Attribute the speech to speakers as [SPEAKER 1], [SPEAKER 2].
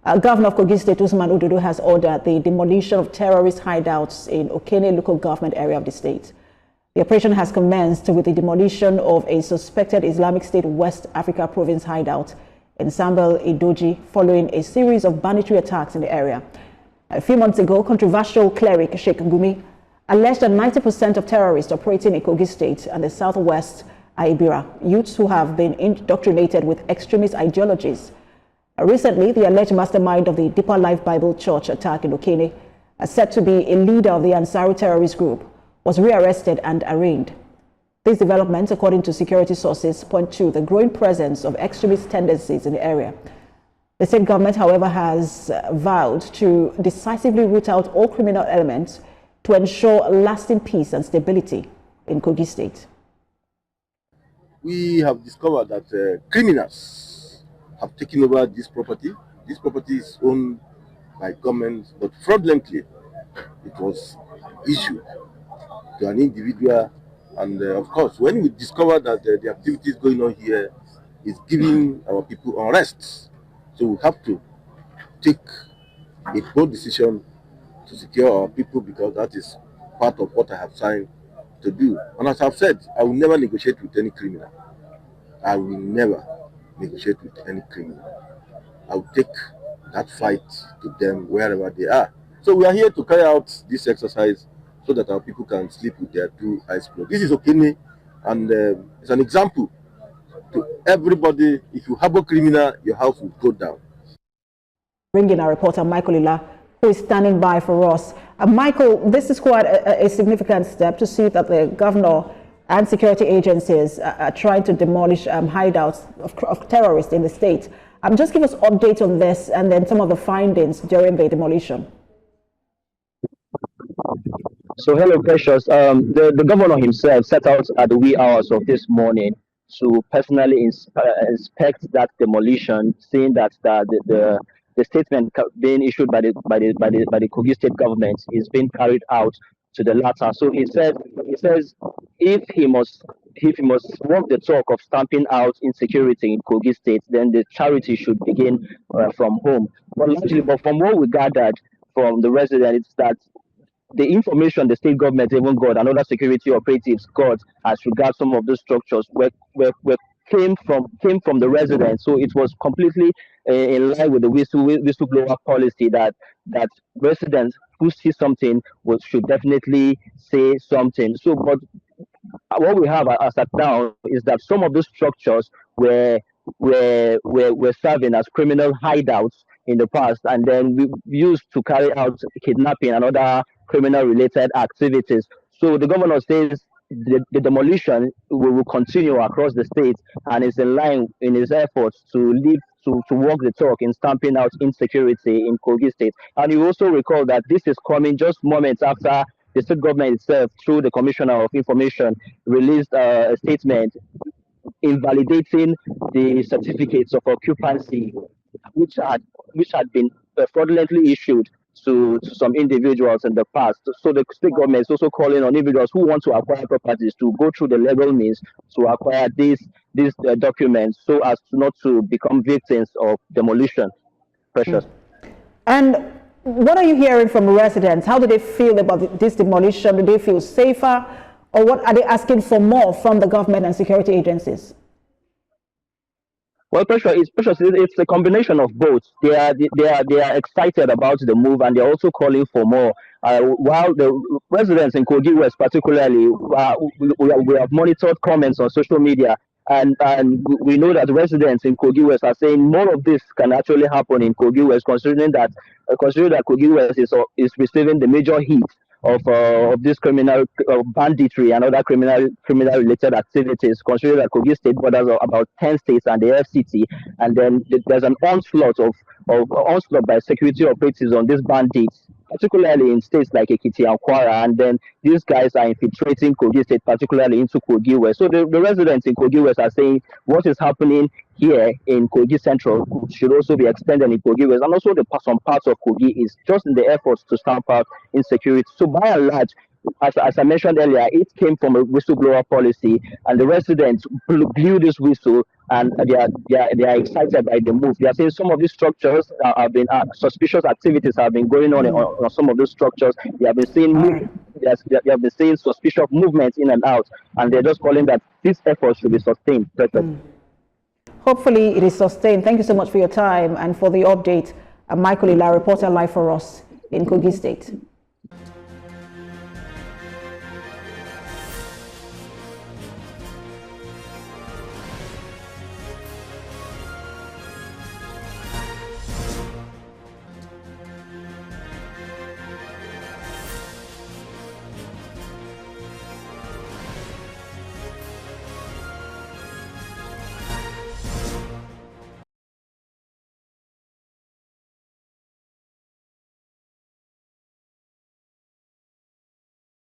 [SPEAKER 1] Governor of Kogi State, Usman Ududu, has ordered the demolition of terrorist hideouts in Okene local government area of the state. The operation has commenced with the demolition of a suspected Islamic State West Africa province hideout in Sambal Idoji following a series of banditry attacks in the area. A few months ago, controversial cleric Sheikh Gumi alleged that 90% of terrorists operating in Kogi State and the southwest are Ibira, youths who have been indoctrinated with extremist ideologies. Recently, the alleged mastermind of the Deeper Life Bible Church attack in Okene, said to be a leader of the Ansari terrorist group, was rearrested and arraigned. These developments, according to security sources, point to the growing presence of extremist tendencies in the area. The state government, however, has vowed to decisively root out all criminal elements to ensure lasting peace and stability in Kogi State.
[SPEAKER 2] We have discovered that criminals have taken over this property. This property is owned by government, but fraudulently it was issued to an individual. And of course, when we discover that the activities going on here is giving our people unrest, so we have to take a bold decision to secure our people, because that is part of what I have signed to do. And as I've said, I will never negotiate with any criminal. I will never negotiate with any criminal. I will take that fight to them wherever they are. So we are here to carry out this exercise so that our people can sleep with their two eyes closed. This is Okene, and it's an example to everybody. If you harbor criminal, your house will go down.
[SPEAKER 1] Bring in our reporter Michael Ila, who is standing by for us. Michael, this is quite a significant step to see that the governor and security agencies are trying to demolish hideouts of terrorists in the state. Just give us update on this and then some of the findings during the demolition.
[SPEAKER 3] So hello, Precious. The governor himself set out at the wee hours of this morning to personally inspect that demolition, saying that the statement being issued by the Kogi State government is being carried out to the latter. So he says if he must walk the talk of stamping out insecurity in Kogi State, then the charity should begin from home. But from what we gathered from the residents, it's that the information the state government even got and other security operatives got as regards some of those structures came from the residents. So it was completely in line with the whistleblower policy that residents who see something should definitely say something. So, but what we have as at now is that some of those structures were serving as criminal hideouts in the past, and then we used to carry out kidnapping and other criminal related activities. So the governor says the demolition will continue across the state and is in line in his efforts to walk the talk in stamping out insecurity in Kogi State. And you also recall that this is coming just moments after the state government itself, through the Commissioner of Information, released a statement invalidating the certificates of occupancy which had been fraudulently issued to some individuals in the past. So the state government is also calling on individuals who want to acquire properties to go through the legal means to acquire these documents, so as not to become victims of demolition. Precious.
[SPEAKER 1] And what are you hearing from residents? How do they feel about this demolition? Do they feel safer, or what are they asking for more from the government and security agencies?
[SPEAKER 3] Well, it's a combination of both. They are excited about the move, and they're also calling for more. While the residents in Kogi West, particularly, we have monitored comments on social media, and we know that residents in Kogi West are saying more of this can actually happen in Kogi West, considering that Kogi West is receiving the major heat of this criminal banditry and other criminal related activities, considering that Kogi State borders about 10 states and the FCT, and then there's an onslaught by security operatives on these bandits, particularly in states like Ekiti and Kwara, and then these guys are infiltrating Kogi State, particularly into Kogi West. So the residents in Kogi West are saying what is happening here in Kogi Central should also be extended in Kogi West, and also some parts of Kogi is just in the efforts to stamp out insecurity. So by and large, as I mentioned earlier, it came from a whistleblower policy, and the residents blew this whistle and they are excited by the move. They are saying some of these structures have been suspicious activities have been going on some of those structures. They have been seeing they have been seeing suspicious movements in and out, and they're just calling that this effort should be sustained.
[SPEAKER 1] Hopefully it is sustained. Thank you so much for your time and for the update. Michael Ila, reporter live for us in Kogi State.